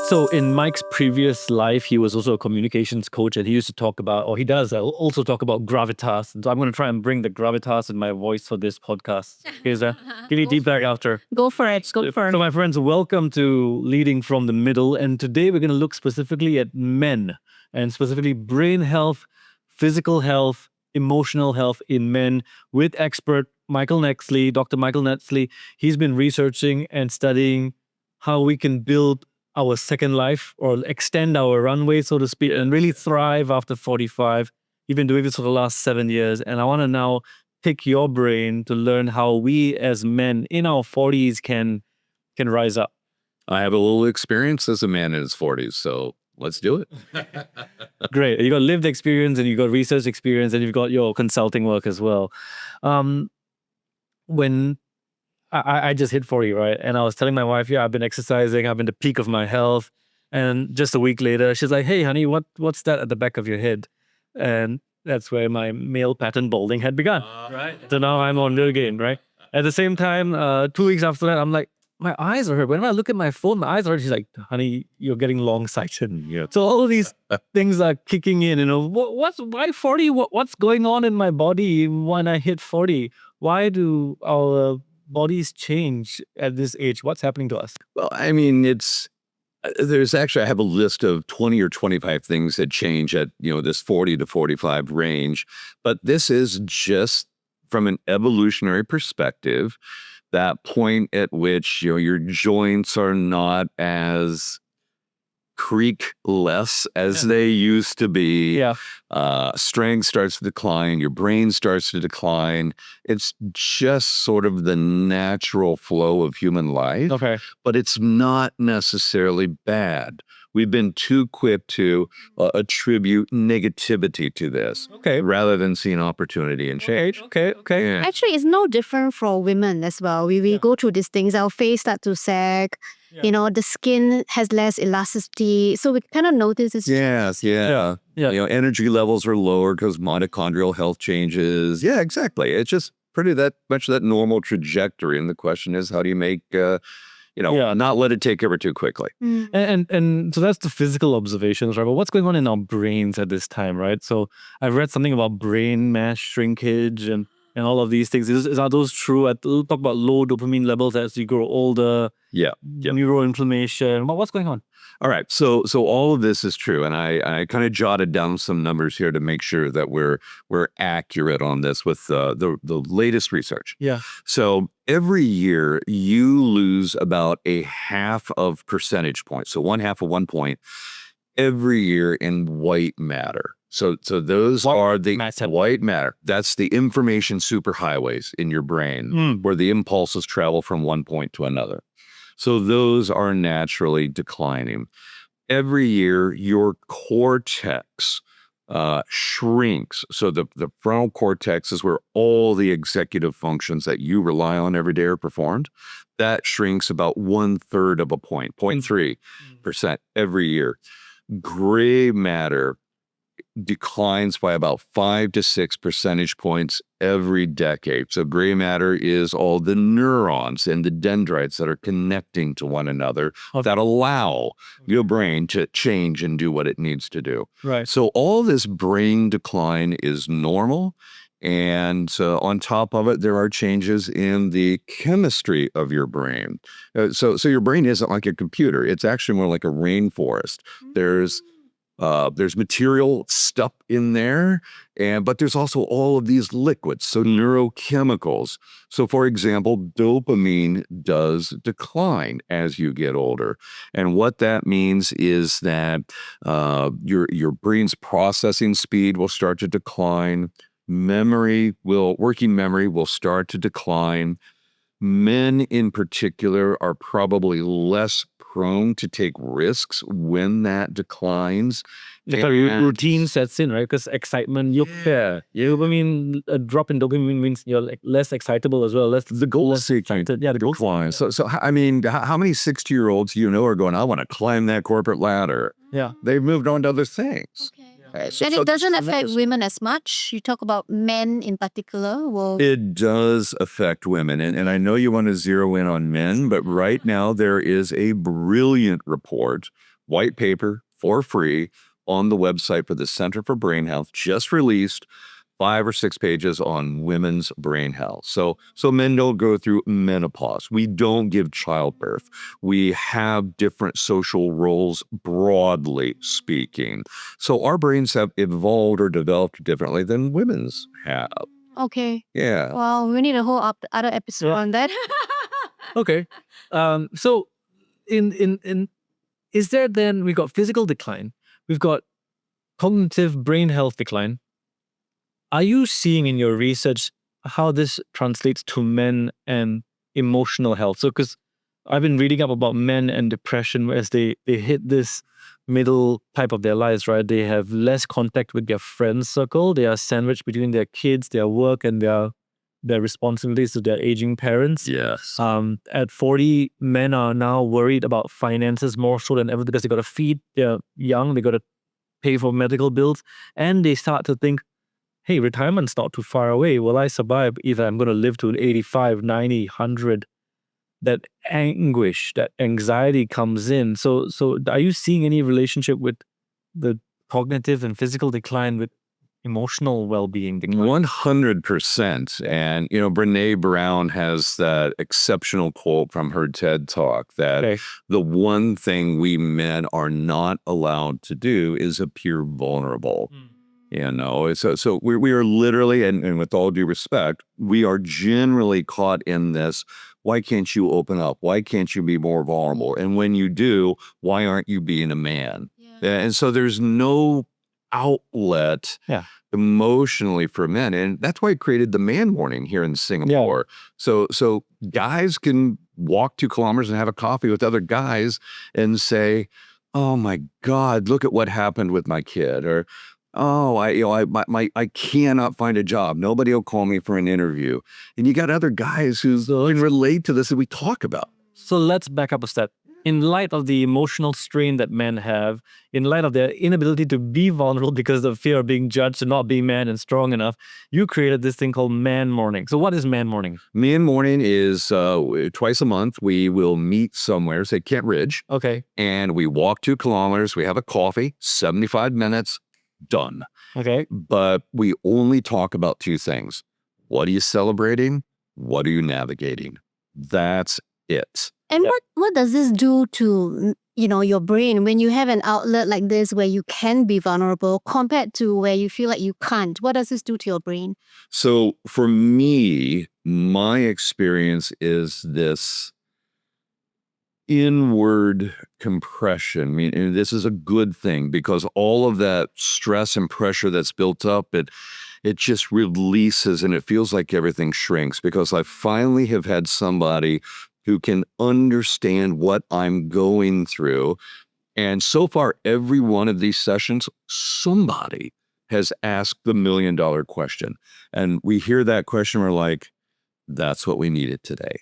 So in Mike's previous life, he was also a communications coach, and he used to talk about, or he does also talk about gravitas. And so I'm going to try and bring the gravitas in my voice for this podcast. Here's a really deep dive after. Go for it. Go for it. So my friends, welcome to Leading from the Middle. And today we're going to look specifically at men, and specifically brain health, physical health, emotional health in men with expert Michael Netzley, Dr. Michael Netzley. He's been researching and studying how we can build our second life or extend our runway, so to speak, and really thrive after 45. You've been doing this for the last 7 years. And I want to now pick your brain to learn how we as men in our 40s can rise up. I have a little experience as a man in his 40s, so let's do it. Great. You got lived experience and you got research experience and you've got your consulting work as well. When I just hit 40, right? And I was telling my wife, yeah, I've been exercising. I've been the peak of my health. And just a week later, she's like, hey, honey, what's that at the back of your head? And that's where my male pattern balding had begun. Right. So now I'm on the game, right? At the same time, 2 weeks after that, I'm like, my eyes are hurt. Whenever I look at my phone, my eyes are hurt. She's like, honey, you're getting long-sighted. Yeah. So all of these things are kicking in. You know, why 40? What's going on in my body when I hit 40? Why do our bodies change at this age? What's happening to us? Well, I mean, there's actually, I have a list of 20 or 25 things that change at, this 40 to 45 range. But this is just from an evolutionary perspective, that point at which, your joints are not as creak-less as they used to be. Yeah. Strength starts to decline. Your brain starts to decline. It's just sort of the natural flow of human life. Okay. But it's not necessarily bad. We've been too quick to attribute negativity to this, Okay. rather than seeing opportunity and change. Okay. Yeah. Actually, it's no different for women as well. We go through these things. Our face start to sag. Yeah. The skin has less elasticity. So we kind of notice this. Yes, yeah. Yeah. Energy levels are lower because mitochondrial health changes. Yeah, exactly. It's just pretty much that normal trajectory. And the question is, how do you make, not let it take over too quickly? And so that's the physical observations, right? But what's going on in our brains at this time, right? So I've read something about brain mass shrinkage and all of these things. Are those true? We'll talk about low dopamine levels as you grow older. Yeah. Neuroinflammation. What's going on? All right. So all of this is true. And I kind of jotted down some numbers here to make sure that we're accurate on this with the latest research. Yeah. So every year you lose about a half of percentage points. So 1/2 of 1 point every year in white matter. So those are the white matter. That's the information superhighways in your brain where the impulses travel from one point to another. So those are naturally declining. Every year, your cortex shrinks. So the frontal cortex is where all the executive functions that you rely on every day are performed. That shrinks about 1/3 of a point, 0.3% every year. Gray matter declines by about 5 to 6 percentage points every decade. So gray matter is all the neurons and the dendrites that are connecting to one another that allow your brain to change and do what it needs to do. Right. So all this brain decline is normal. And on top of it, there are changes in the chemistry of your brain. So your brain isn't like a computer. It's actually more like a rainforest. There's material stuff in there, but there's also all of these liquids, so neurochemicals. So for example, dopamine does decline as you get older. And what that means is that your brain's processing speed will start to decline. Working memory will start to decline. Men in particular are probably less prone to take risks when that declines. Routine sets in, right? Because excitement, dopamine, a drop in dopamine means you're like less excitable as well. The goal is excited. Yeah, the goal line. So I mean, how many 60-year-olds are going, I want to climb that corporate ladder? Yeah. They've moved on to other things. Okay. And it doesn't affect women as much. You talk about men in particular. Well, it does affect women. And I know you want to zero in on men, but right now there is a brilliant report white paper for free on the website for the Center for Brain Health, just released 5 or 6 pages on women's brain health. So men don't go through menopause. We don't give childbirth. We have different social roles, broadly speaking. So our brains have evolved or developed differently than women's have. Okay. Yeah. Well, we need a whole other episode on that. Okay. So in is there then, we got physical decline, we've got cognitive brain health decline. Are you seeing in your research how this translates to men and emotional health? So, because I've been reading up about men and depression as they hit this middle type of their lives, right? They have less contact with their friend circle. They are sandwiched between their kids, their work, and their responsibilities to their aging parents. Yes. At 40, men are now worried about finances more so than ever because they got to feed their young, they got to pay for medical bills, and they start to think, hey, retirement's not too far away. Will I survive? Either I'm going to live to 85, 90, 100. That anguish, that anxiety comes in. So are you seeing any relationship with the cognitive and physical decline with emotional well-being decline? 100%. And, Brene Brown has that exceptional quote from her TED Talk that the one thing we men are not allowed to do is appear vulnerable. So we are literally, and with all due respect, we are generally caught in this. Why can't you open up? Why can't you be more vulnerable? And when you do, why aren't you being a man? And so there's no outlet emotionally for men. And that's why I created the Man Morning here in Singapore. So guys can walk 2 kilometers and have a coffee with other guys and say, oh my God, look at what happened with my kid. Or, oh, I cannot find a job. Nobody will call me for an interview. And you got other guys who can relate to this that we talk about. So let's back up a step. In light of the emotional strain that men have, in light of their inability to be vulnerable because of fear of being judged and not being man and strong enough, you created this thing called Man Morning. So what is Man Morning? Man Morning is twice a month. We will meet somewhere, say Kent Ridge. Okay. And we walk 2 kilometers. We have a coffee, 75 minutes, done. Okay. But we only talk about 2 things. What are you celebrating? What are you navigating? That's it. And what does this do to your brain when you have an outlet like this where you can be vulnerable compared to where you feel like you can't? What does this do to your brain? So for me, my experience is this inward compression. I mean, and this is a good thing because all of that stress and pressure that's built up, it just releases and it feels like everything shrinks because I finally have had somebody who can understand what I'm going through. And so far, every one of these sessions, somebody has asked the $1 million question. And we hear that question, we're like, that's what we needed today.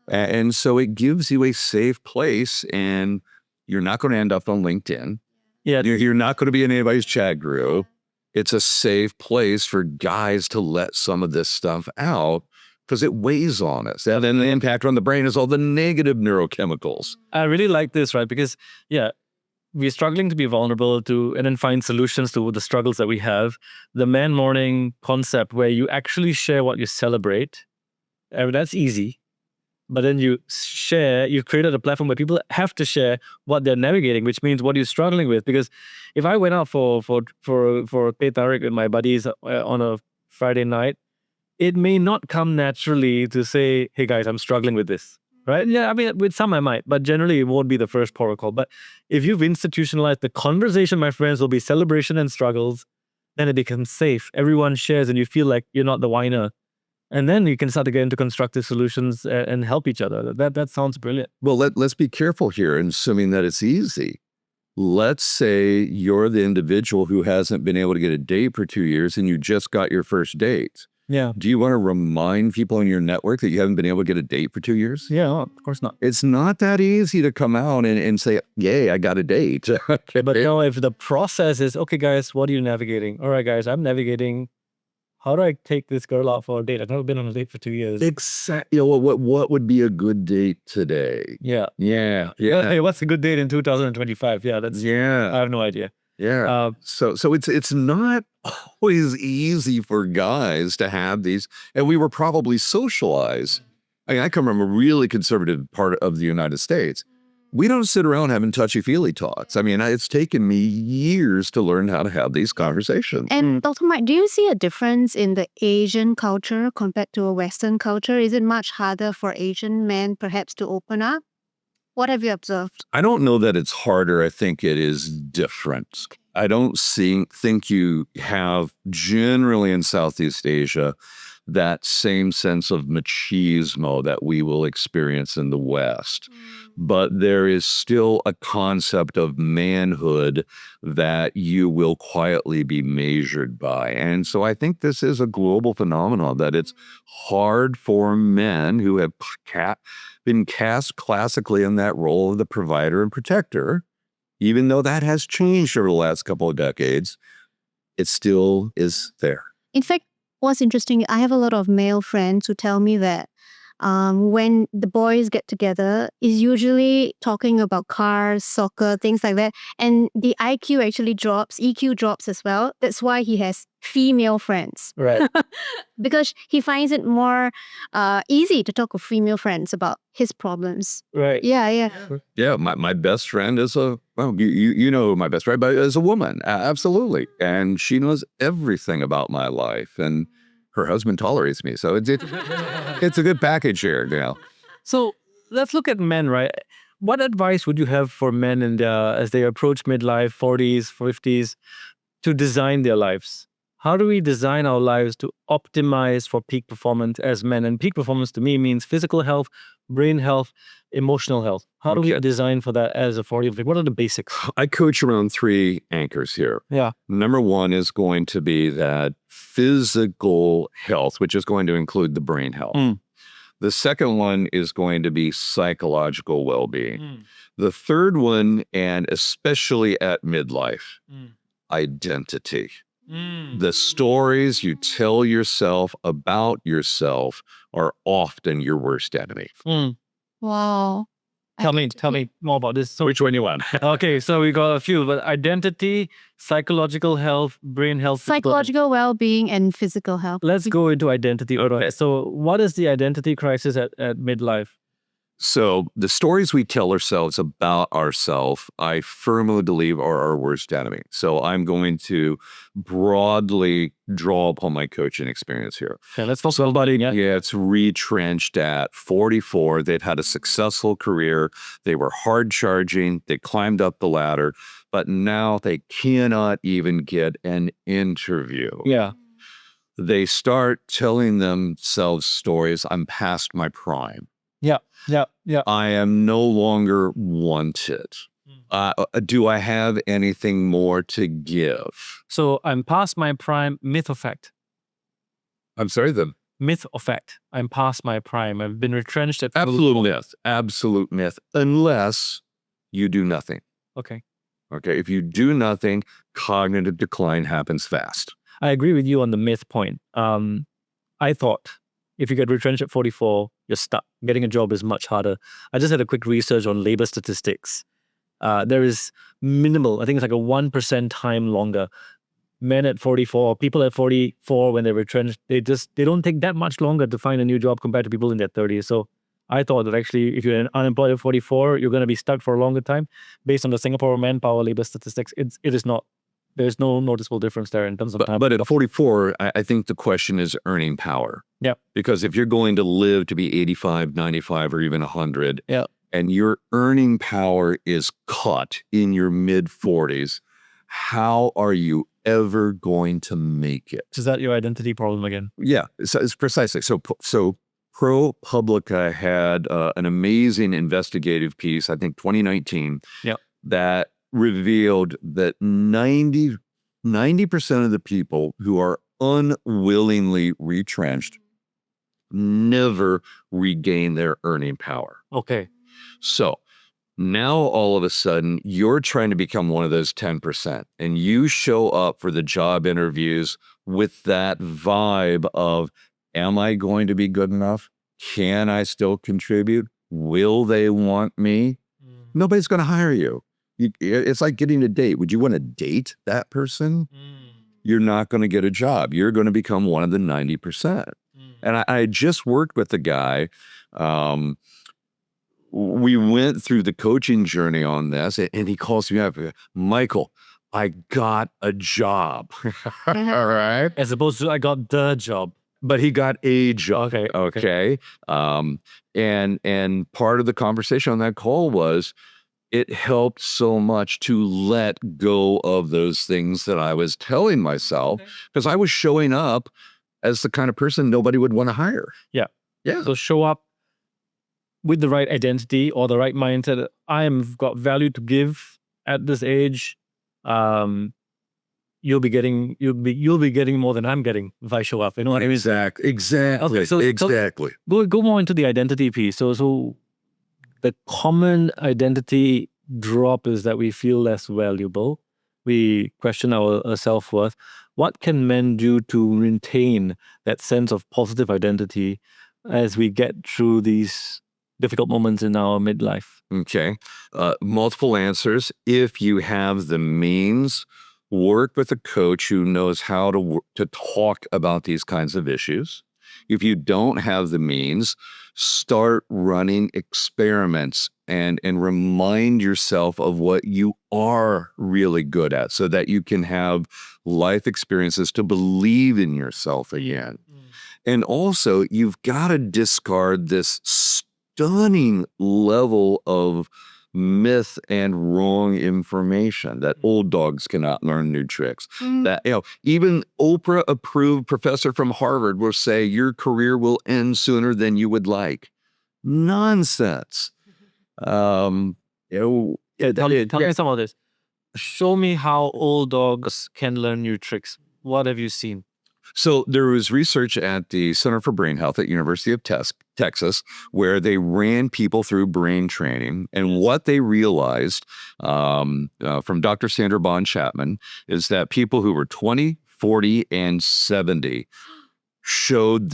And so it gives you a safe place, and you're not going to end up on LinkedIn. You're not going to be in anybody's chat group. It's a safe place for guys to let some of this stuff out because it weighs on us. And then the impact on the brain is all the negative neurochemicals. I really like this, right? Because, we're struggling to be vulnerable and then find solutions to the struggles that we have. The Man Morning concept where you actually share what you celebrate, that's easy. But then you created a platform where people have to share what they're navigating, which means what you're struggling with. Because if I went out for teh tarik with my buddies on a Friday night, it may not come naturally to say, hey guys, I'm struggling with this, right? Yeah, I mean, with some I might, but generally it won't be the first protocol. But if you've institutionalized the conversation, my friends, will be celebration and struggles, then it becomes safe. Everyone shares and you feel like you're not the whiner. And then you can start to get into constructive solutions and help each other. That sounds brilliant. Well, let's be careful here in assuming that it's easy. Let's say you're the individual who hasn't been able to get a date for 2 years and you just got your first date. Yeah. Do you want to remind people in your network that you haven't been able to get a date for 2 years? Yeah, of course not. It's not that easy to come out and say, yay, I got a date. But if the process is, okay, guys, what are you navigating? All right, guys, I'm navigating how do I take this girl out for a date? I've never been on a date for 2 years. Exactly. What would be a good date today? Yeah. Yeah. Hey, what's a good date in 2025? Yeah, I Yeah. have no idea. Yeah. So it's not always easy for guys to have these, and we were probably socialized. I mean, I come from a really conservative part of the United States. We don't sit around having touchy-feely talks. I mean, it's taken me years to learn how to have these conversations. And Dr. Mike, do you see a difference in the Asian culture compared to a Western culture? Is it much harder for Asian men perhaps to open up? What have you observed? I don't know that it's harder. I think it is different. I don't think you have generally in Southeast Asia that same sense of machismo that we will experience in the West. But there is still a concept of manhood that you will quietly be measured by. And so I think this is a global phenomenon, that it's hard for men who have been cast classically in that role of the provider and protector, even though that has changed over the last couple of decades, it still is there. In fact, what's interesting, I have a lot of male friends who tell me that when the boys get together, is usually talking about cars, soccer, things like that. And the IQ actually drops, EQ drops as well. That's why he has female friends. Right. Because he finds it more easy to talk with female friends about his problems. Right. Yeah. Yeah, my best friend is you know my best friend, but is a woman, absolutely, and she knows everything about my life, and her husband tolerates me, so it's a good package here, you know. So let's look at men, right? What advice would you have for men as they approach midlife, 40s, 50s, to design their lives? How do we design our lives to optimize for peak performance as men? And peak performance to me means physical health, brain health, emotional health. How do we design for that as a 40? What are the basics? I coach around 3 anchors here. Yeah. Number 1 is going to be that physical health, which is going to include the brain health. The second one is going to be psychological well-being. The third one, and especially at midlife, identity. The stories you tell yourself about yourself are often your worst enemy. Wow. Tell me more about this. So Which one you want? okay, so we got a few, but identity, psychological health, brain health. Psychological well-being and physical health. Let's go into identity. So what is the identity crisis at midlife? So the stories we tell ourselves about ourselves, I firmly believe, are our worst enemy. So I'm going to broadly draw upon my coaching experience here. Okay, let's talk about it. Yeah, it's retrenched at 44. They'd had a successful career. They were hard charging. They climbed up the ladder, but now they cannot even get an interview. Yeah. They start telling themselves stories. I'm past my prime. Yeah. I am no longer wanted. Do I have anything more to give? So I'm past my prime, myth or fact? I'm sorry, the Myth or fact? I'm past my prime. I've been retrenched at absolute myth. Absolute myth. Unless you do nothing. Okay. Okay. If you do nothing, cognitive decline happens fast. I agree with you on the myth point. I thought if you get retrenched at 44, you're stuck. Getting a job is much harder. I just had a quick research on labor statistics. There is minimal, I think it's like a 1% time longer. Men at 44, people at 44 when they're retrenched, they don't take that much longer to find a new job compared to people in their 30s. So I thought that actually if you're unemployed at 44, you're going to be stuck for a longer time. Based on the Singapore manpower labor statistics, it is not. There's no noticeable difference there in terms of time. But at 44, I think the question is earning power. Yeah. Because if you're going to live to be 85, 95, or even 100, yeah, and your earning power is cut in your mid-40s, how are you ever going to make it? Is that your identity problem again? Yeah, so it's precisely. So ProPublica had an amazing investigative piece, I think 2019, that revealed that 90% of the people who are unwillingly retrenched never regain their earning power. Okay. So Now, all of a sudden, you're trying to become one of those 10%, and you show up for the job interviews with that vibe of, am I going to be good enough? Can I still contribute? Will they want me? Nobody's going to hire you. It's like getting a date. Would you want to date that person? You're not going to get a job. You're going to become one of the 90%. And I just worked with a guy. We went through the coaching journey on this, and he calls me up, Michael, I got a job. All right. As opposed to I got the job. But he got a job. Okay. Okay. And part of the conversation on that call was it helped so much to let go of those things that I was telling myself because I was showing up as the kind of person nobody would want to hire. Yeah. Yeah. So show up with the right identity or the right mindset. I've got value to give at this age. You'll be getting more than I'm getting if I show up. You know what I mean? Exactly. Okay, so go more into the identity piece. So the common identity drop is that we feel less valuable. We question our self-worth. What can men do to maintain that sense of positive identity as we get through these difficult moments in our midlife? Okay. Multiple answers. If you have the means, work with a coach who knows how to talk about these kinds of issues. If you don't have the means, start running experiments and remind yourself of what you are really good at so that you can have life experiences to believe in yourself again. And also, you've got to discard this stunning level of myth and wrong information that old dogs cannot learn new tricks. That, even Oprah approved professor from Harvard will say your career will end sooner than you would like. Nonsense. Tell me some of this. Show me how old dogs can learn new tricks. What have you seen? So there was research at the Center for Brain Health at University of Texas where they ran people through brain training. And what they realized from Dr. Sandra Bond Chapman is that people who were 20, 40, and 70 showed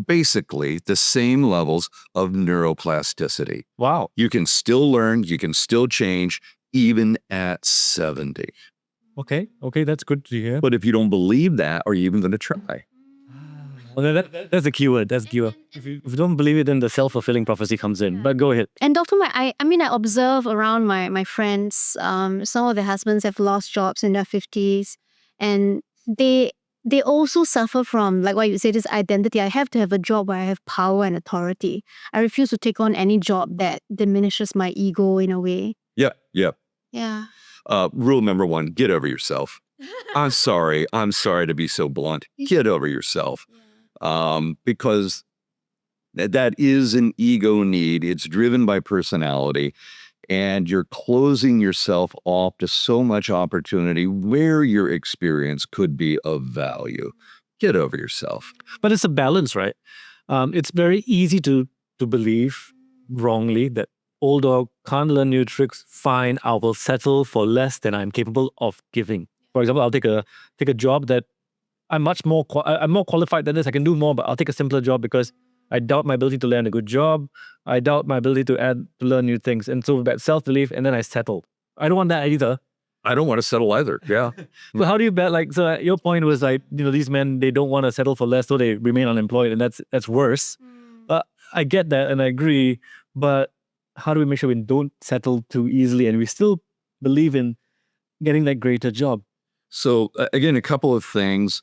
basically the same levels of neuroplasticity. Wow. You can still learn, you can still change, even at 70. Okay, that's good to hear. But if you don't believe that, are you even going to try? Well, that's the keyword. That's the keyword. If you don't believe it, then the self-fulfilling prophecy comes in. But go ahead. And Dr. Mike, I observe around my friends, some of their husbands have lost jobs in their 50s, and they also suffer from, like what you say, this identity. I have to have a job where I have power and authority. I refuse to take on any job that diminishes my ego in a way. Yeah. Yeah. Rule number 1, get over yourself. I'm sorry to be so blunt. Get over yourself. Because that is an ego need. It's driven by personality. And you're closing yourself off to so much opportunity where your experience could be of value. Get over yourself. But it's a balance, right? It's very easy to believe wrongly that old dog can't learn new tricks. Fine, I will settle for less than I'm capable of giving. For example, I'll take a job that I'm more qualified than this. I can do more, but I'll take a simpler job because I doubt my ability to land a good job. I doubt my ability to learn new things. And so that self-belief, and then I settle. I don't want that either. I don't want to settle either. Yeah. But how do you bet? Like, so your point was like, these men, they don't want to settle for less, so they remain unemployed, and that's worse. But I get that and I agree. But how do we make sure we don't settle too easily and we still believe in getting that greater job? So again, a couple of things.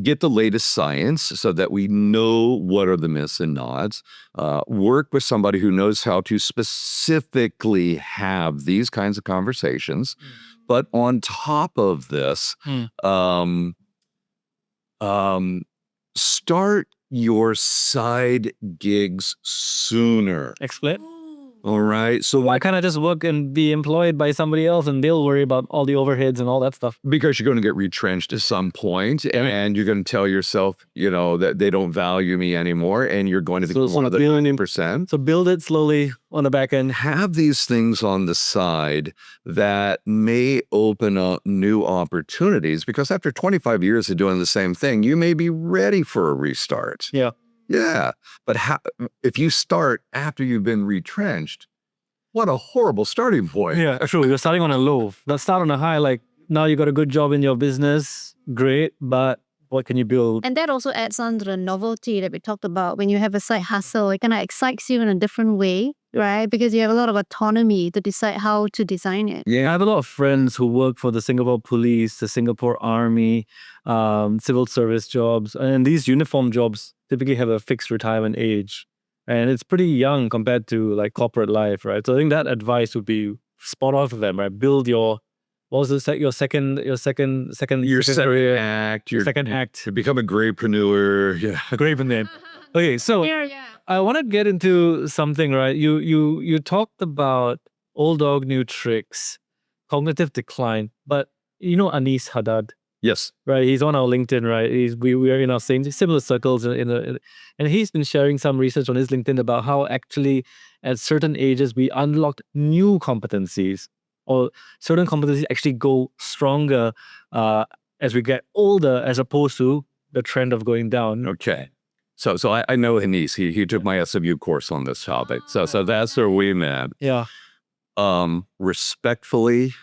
Get the latest science so that we know what are the myths and nods. Work with somebody who knows how to specifically have these kinds of conversations. But on top of this, start your side gigs sooner. Explain. All right. So Why can't I just work and be employed by somebody else and they'll worry about all the overheads and all that stuff? because you're going to get retrenched at some point, and you're going to tell yourself, that they don't value me anymore, and you're going to So become one of the building- 1%. So build it slowly on the back end. Have these things on the side that may open up new opportunities, because after 25 years of doing the same thing, you may be ready for a restart. Yeah. Yeah. But if you start after you've been retrenched, what a horrible starting point. Yeah, true. You're starting on a low. Let's start on a high. Like now you got a good job in your business. Great. But what can you build? And that also adds on to the novelty that we talked about. When you have a side hustle, it kind of excites you in a different way, right? Because you have a lot of autonomy to decide how to design it. Yeah, I have a lot of friends who work for the Singapore Police, the Singapore Army, civil service jobs. And these uniform jobs typically have a fixed retirement age. And it's pretty young compared to like corporate life, right? So I think that advice would be spot on for them, right? Build your, what was it, your second act. your second act. To become a grapepreneur. Yeah. Great name. Okay, so I want to get into something, right? You talked about old dog, new tricks, cognitive decline, but you know Anis Haddad, Yes. right? He's on our LinkedIn, right? We are in our same similar circles, and he's been sharing some research on his LinkedIn about how actually at certain ages we unlocked new competencies, or certain competencies actually go stronger as we get older, as opposed to the trend of going down. Okay. So I know Anis. He took my SMU course on this topic. So that's where we met. Yeah. Respectfully,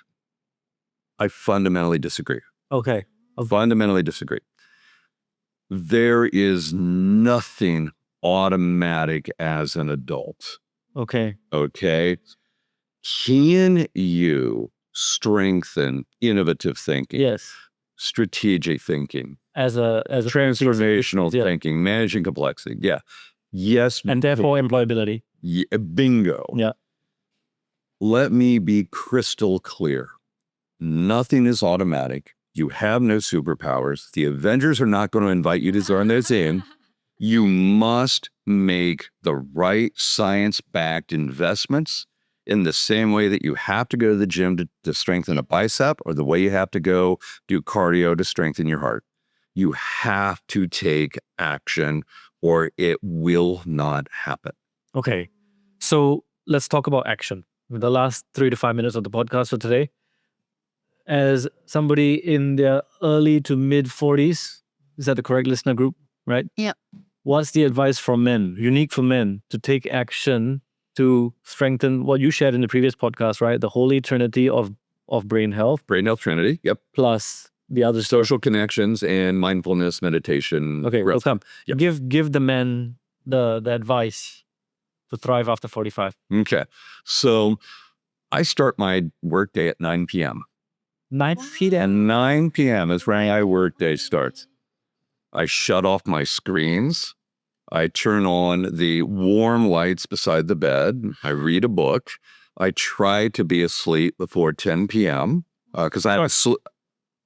I fundamentally disagree. Okay. Fundamentally disagree. There is nothing automatic as an adult. Okay. Okay. Can you strengthen innovative thinking, Yes. strategic thinking, As a transformational Yeah. thinking, managing complexity? Yeah. Yes. and therefore employability. Bingo. Yeah. Let me be crystal clear. Nothing is automatic. You have no superpowers. The Avengers are not going to invite you to join their team. You must make the right science-backed investments in the same way that you have to go to the gym to strengthen a bicep, or the way you have to go do cardio to strengthen your heart. You have to take action or it will not happen. Okay. So let's talk about action. The last 3 to 5 minutes of the podcast for today. As somebody in their early to mid 40s, is that the correct listener group, right? Yep. What's the advice from men, unique for men, to take action to strengthen what you shared in the previous podcast, right? The holy trinity of brain health, Brain health trinity. Yep. plus the other stuff. Social connections and mindfulness, meditation. Okay, rest. welcome. Yep. Give the men the advice to thrive after 45. Okay. So I start my workday at 9 p.m. 9 p.m. And 9 p.m. is when my workday starts. I shut off my screens. I turn on the warm lights beside the bed. I read a book. I try to be asleep before 10 p.m. Because I have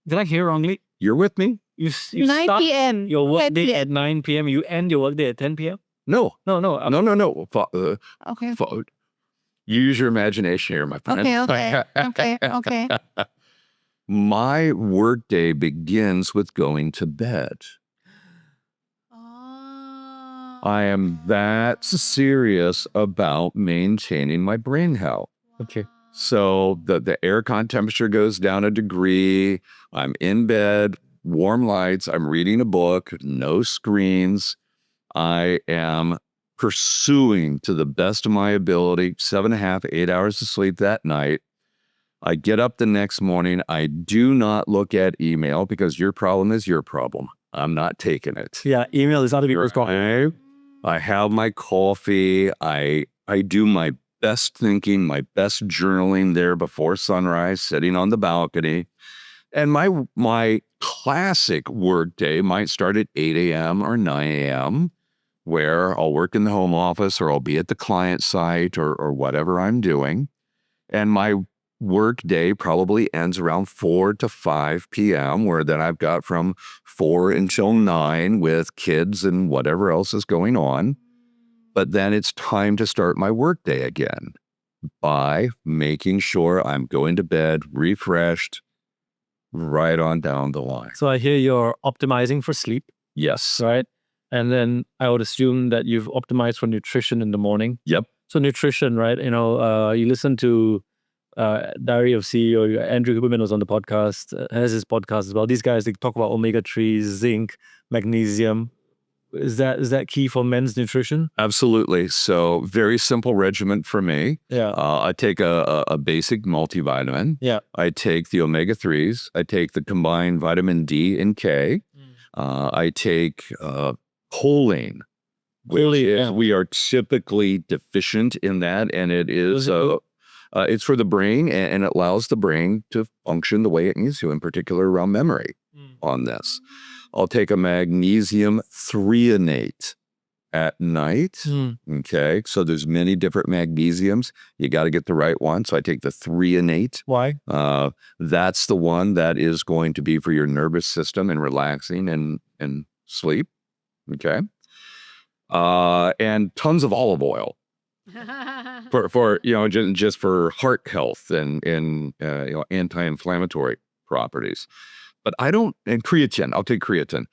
Did I hear wrongly? You're with me? You 9 start p.m. your 10 workday p.m. at 9 p.m. You end your workday at 10 p.m. No. No. No. Okay. Use your imagination here, my friend. Okay. My workday begins with going to bed. I am that serious about maintaining my brain health. Okay. So the aircon temperature goes down a degree. I'm in bed, warm lights. I'm reading a book, no screens. I am pursuing to the best of my ability, 7.5, 8 hours of sleep that night. I get up the next morning. I do not look at email because your problem is your problem. I'm not taking it. Yeah, email is not to be responded. I have my coffee. I do my best thinking, my best journaling there before sunrise, sitting on the balcony. And my classic work day might start at 8 a.m. or 9 a.m., where I'll work in the home office or I'll be at the client site or whatever I'm doing. And my work day probably ends around 4 to 5 p.m., where then I've got from 4 until 9 with kids and whatever else is going on. But then it's time to start my work day again. by making sure I'm going to bed refreshed right on down the line. So I hear you're optimizing for sleep, Yes. right? And then I would assume that you've optimized for nutrition in the morning. Yep. So nutrition, right? You listen to Diary of CEO, Andrew Huberman was on the podcast, has his podcast as well. These guys, they talk about omega-3s, zinc, magnesium. Is that key for men's nutrition? Absolutely. So very simple regimen for me. Yeah. I take a basic multivitamin. Yeah. I take the omega-3s. I take the combined vitamin D and K. I take choline. We are typically deficient in that, and it is it's for the brain, and it allows the brain to function the way it needs to, in particular around memory on this. I'll take a magnesium threonate at night. Okay, so there's many different magnesiums. You got to get the right one. So I take the threonate. Why? That's the one that is going to be for your nervous system and relaxing and sleep. Okay. And tons of olive oil for just for heart health and anti-inflammatory properties. But and creatine, I'll take creatine,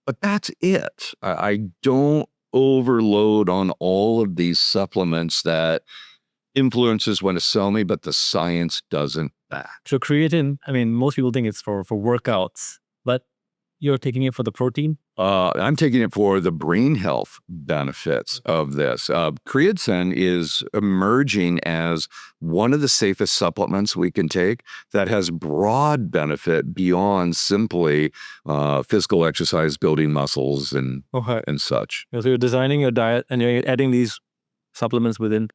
but that's it. I don't overload on all of these supplements that influences want to sell me, but the science doesn't back. So creatine, I mean, most people think it's for workouts, but you're taking it for the protein? I'm taking it for the brain health benefits of this. Creatine is emerging as one of the safest supplements we can take that has broad benefit beyond simply physical exercise, building muscles and such. So you're designing your diet and you're adding these supplements within.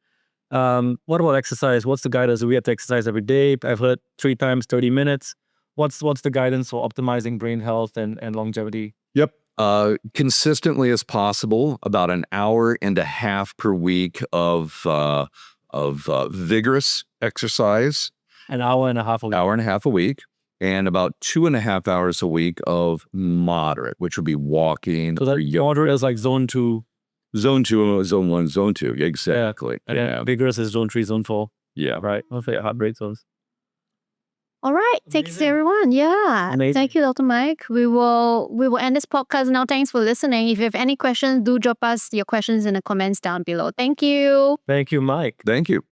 What about exercise? What's the guidance? Do we have to exercise every day? I've heard 3 times 30 minutes. What's the guidance for optimizing brain health and longevity? Yep. Consistently as possible, about an hour and a half per week of vigorous exercise. An hour and a half a week. Hour and a half a week. And about 2.5 hours a week of moderate, which would be walking. So that moderate is like zone 2. Zone 2, zone 1, zone 2. Exactly. Yeah. Vigorous is zone 3, zone 4. Yeah. Right. Okay, heart rate zones. All right. Thanks, everyone. Yeah. Amazing. Thank you, Dr. Mike. We will end this podcast now. Thanks for listening. If you have any questions, do drop us your questions in the comments down below. Thank you. Thank you, Mike. Thank you.